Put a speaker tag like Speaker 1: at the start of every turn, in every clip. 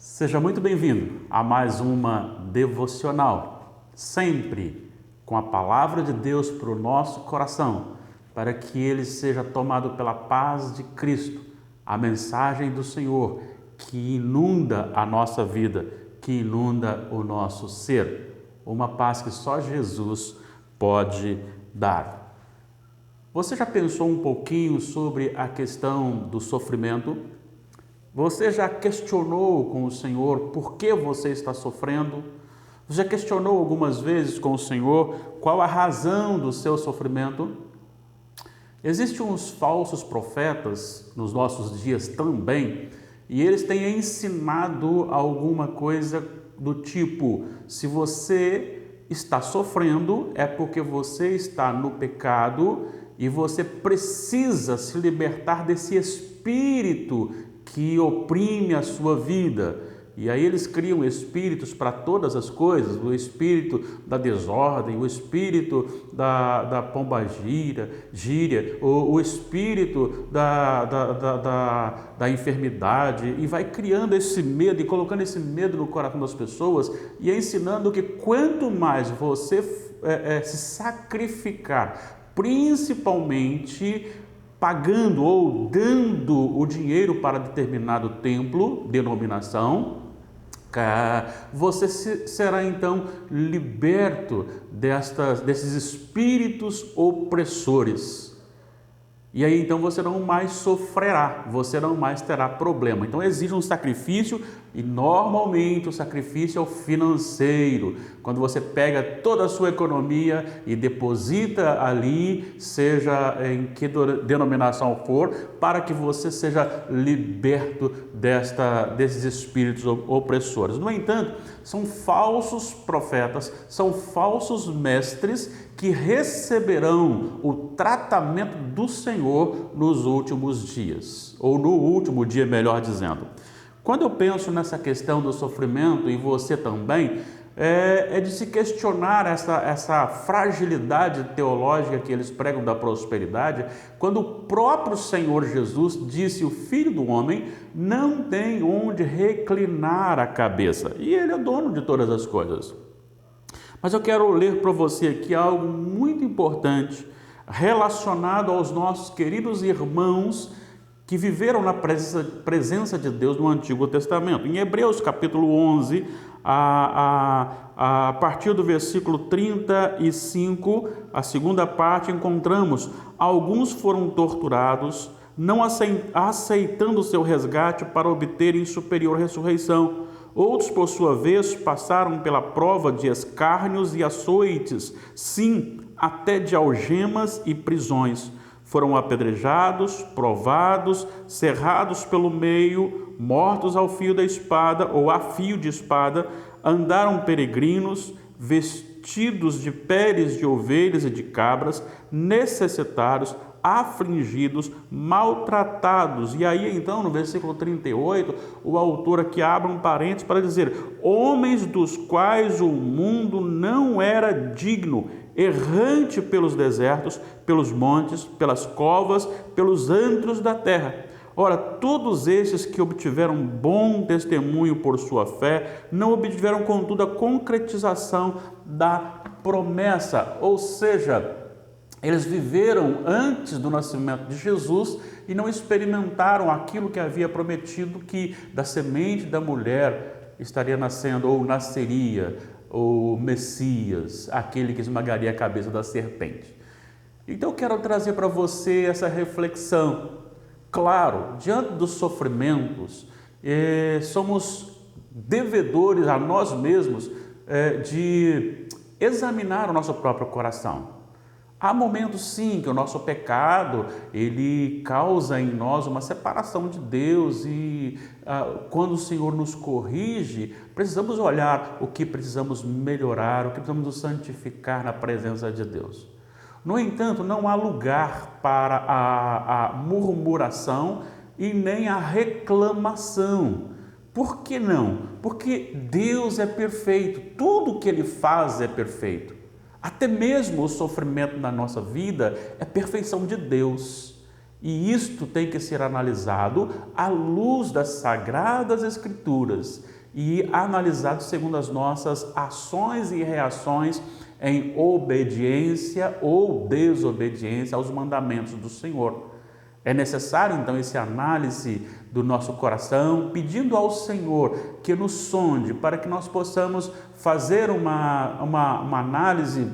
Speaker 1: Seja muito bem-vindo a mais uma devocional, sempre com a palavra de Deus para o nosso coração, para que ele seja tomado pela paz de Cristo, a mensagem do Senhor que inunda a nossa vida, que inunda o nosso ser, uma paz que só Jesus pode dar. Você já pensou um pouquinho sobre a questão do sofrimento? Você já questionou com o Senhor por que você está sofrendo? Você já questionou algumas vezes com o Senhor qual a razão do seu sofrimento? Existem uns falsos profetas nos nossos dias também, e eles têm ensinado alguma coisa do tipo: se você está sofrendo, é porque você está no pecado e você precisa se libertar desse espírito que oprime a sua vida. E aí eles criam espíritos para todas as coisas, o espírito da desordem, o espírito da pombagira, o espírito da enfermidade, e vai criando esse medo e colocando esse medo no coração das pessoas e ensinando que quanto mais você se sacrificar, principalmente pagando ou dando o dinheiro para determinado templo, denominação, você será então liberto desses espíritos opressores. E aí então você não mais sofrerá, você não mais terá problema. Então exige um sacrifício, e normalmente o sacrifício é o financeiro. Quando você pega toda a sua economia e deposita ali, seja em que denominação for, para que você seja liberto desses espíritos opressores. No entanto, são falsos profetas, são falsos mestres que receberão o tratamento do Senhor nos últimos dias, ou no último dia, melhor dizendo. Quando eu penso nessa questão do sofrimento, e você também, é de se questionar essa fragilidade teológica que eles pregam da prosperidade, quando o próprio Senhor Jesus disse: o Filho do Homem não tem onde reclinar a cabeça, e Ele é dono de todas as coisas. Mas eu quero ler para você aqui algo muito importante relacionado aos nossos queridos irmãos que viveram na presença de Deus no Antigo Testamento. Em Hebreus capítulo 11, a partir do versículo 35, a segunda parte, encontramos: alguns foram torturados, não aceitando o seu resgate para obterem superior ressurreição. Outros, por sua vez, passaram pela prova de escárnios e açoites, sim, até de algemas e prisões. Foram apedrejados, provados, cerrados pelo meio, mortos ao fio da espada ou a fio de espada, andaram peregrinos, vestidos de peles de ovelhas e de cabras, necessitados, afligidos, maltratados. E aí então no versículo 38, o autor aqui abre um parênteses para dizer: homens dos quais o mundo não era digno, errante pelos desertos, pelos montes, pelas covas, pelos antros da terra. Ora, todos estes que obtiveram bom testemunho por sua fé, não obtiveram contudo a concretização da promessa, ou seja, eles viveram antes do nascimento de Jesus e não experimentaram aquilo que havia prometido, que da semente da mulher estaria nascendo, ou nasceria, o Messias, aquele que esmagaria a cabeça da serpente. Então eu quero trazer para você essa reflexão. Claro, diante dos sofrimentos, somos devedores a nós mesmos de examinar o nosso próprio coração. Há momentos sim que o nosso pecado ele causa em nós uma separação de Deus, e quando o Senhor nos corrige, precisamos olhar o que precisamos melhorar, o que precisamos nos santificar na presença de Deus. No entanto, não há lugar para a murmuração e nem a reclamação. Por que não? Porque Deus é perfeito, tudo que Ele faz é perfeito. Até mesmo o sofrimento na nossa vida é perfeição de Deus. E isto tem que ser analisado à luz das Sagradas Escrituras e analisado segundo as nossas ações e reações em obediência ou desobediência aos mandamentos do Senhor. É necessário, então, esse análise do nosso coração, pedindo ao Senhor que nos sonde, para que nós possamos fazer uma análise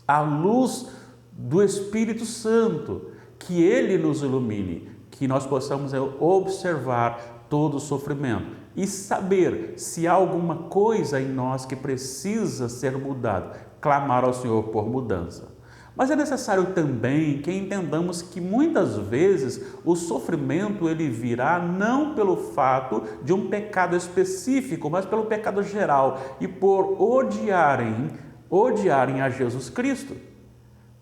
Speaker 1: à luz do Espírito Santo, que Ele nos ilumine, que nós possamos observar todo o sofrimento e saber se há alguma coisa em nós que precisa ser mudado, clamar ao Senhor por mudança. Mas é necessário também que entendamos que muitas vezes o sofrimento ele virá não pelo fato de um pecado específico, mas pelo pecado geral e por odiarem a Jesus Cristo.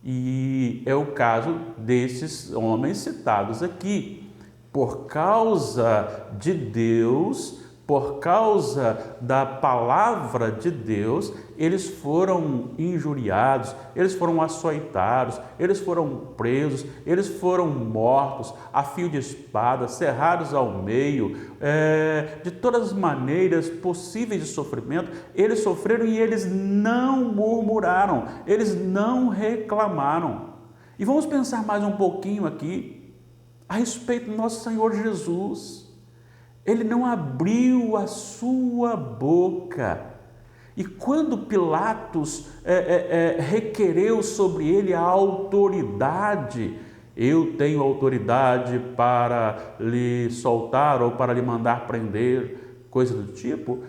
Speaker 1: E é o caso desses homens citados aqui. Por causa de Deus, por causa da palavra de Deus, eles foram injuriados, eles foram açoitados, eles foram presos, eles foram mortos a fio de espada, cerrados ao meio, de todas as maneiras possíveis de sofrimento, eles sofreram e eles não murmuraram, eles não reclamaram. E vamos pensar mais um pouquinho aqui a respeito do nosso Senhor Jesus. Ele não abriu a sua boca. E quando Pilatos requereu sobre ele a autoridade, eu tenho autoridade para lhe soltar ou para lhe mandar prender, coisa do tipo,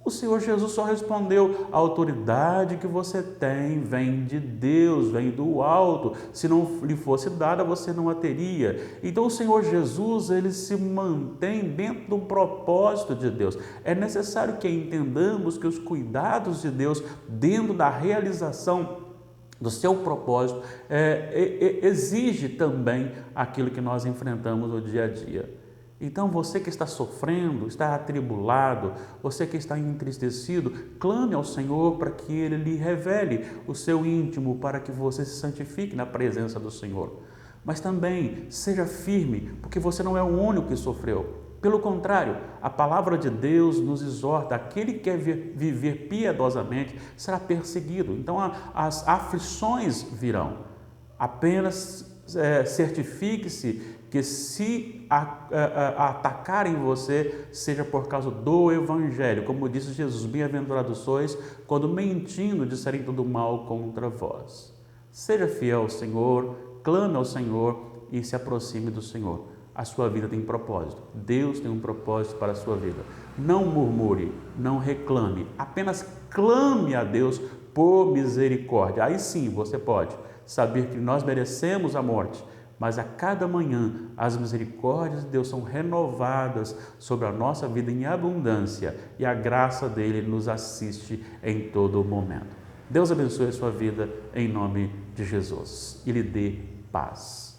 Speaker 1: o Senhor Jesus só respondeu: a autoridade que você tem vem de Deus, vem do alto. Se não lhe fosse dada, você não a teria. Então o Senhor Jesus, ele se mantém dentro do propósito de Deus. É necessário que entendamos que os cuidados de Deus dentro da realização do seu propósito exige também aquilo que nós enfrentamos no dia a dia. Então você que está sofrendo, está atribulado, você que está entristecido, clame ao Senhor para que Ele lhe revele o seu íntimo, para que você se santifique na presença do Senhor. Mas também seja firme, porque você não é o único que sofreu. Pelo contrário, a palavra de Deus nos exorta: aquele que quer viver piedosamente será perseguido. Então as aflições virão. Apenas certifique-se que se atacarem você, seja por causa do Evangelho. Como disse Jesus: bem-aventurados sois quando mentindo disserem todo mal contra vós. Seja fiel ao Senhor, clame ao Senhor e se aproxime do Senhor. A sua vida tem propósito. Deus tem um propósito para a sua vida. Não murmure, não reclame, apenas clame a Deus por misericórdia. Aí sim você pode saber que nós merecemos a morte, mas a cada manhã as misericórdias de Deus são renovadas sobre a nossa vida em abundância e a graça dele nos assiste em todo momento. Deus abençoe a sua vida em nome de Jesus e lhe dê paz.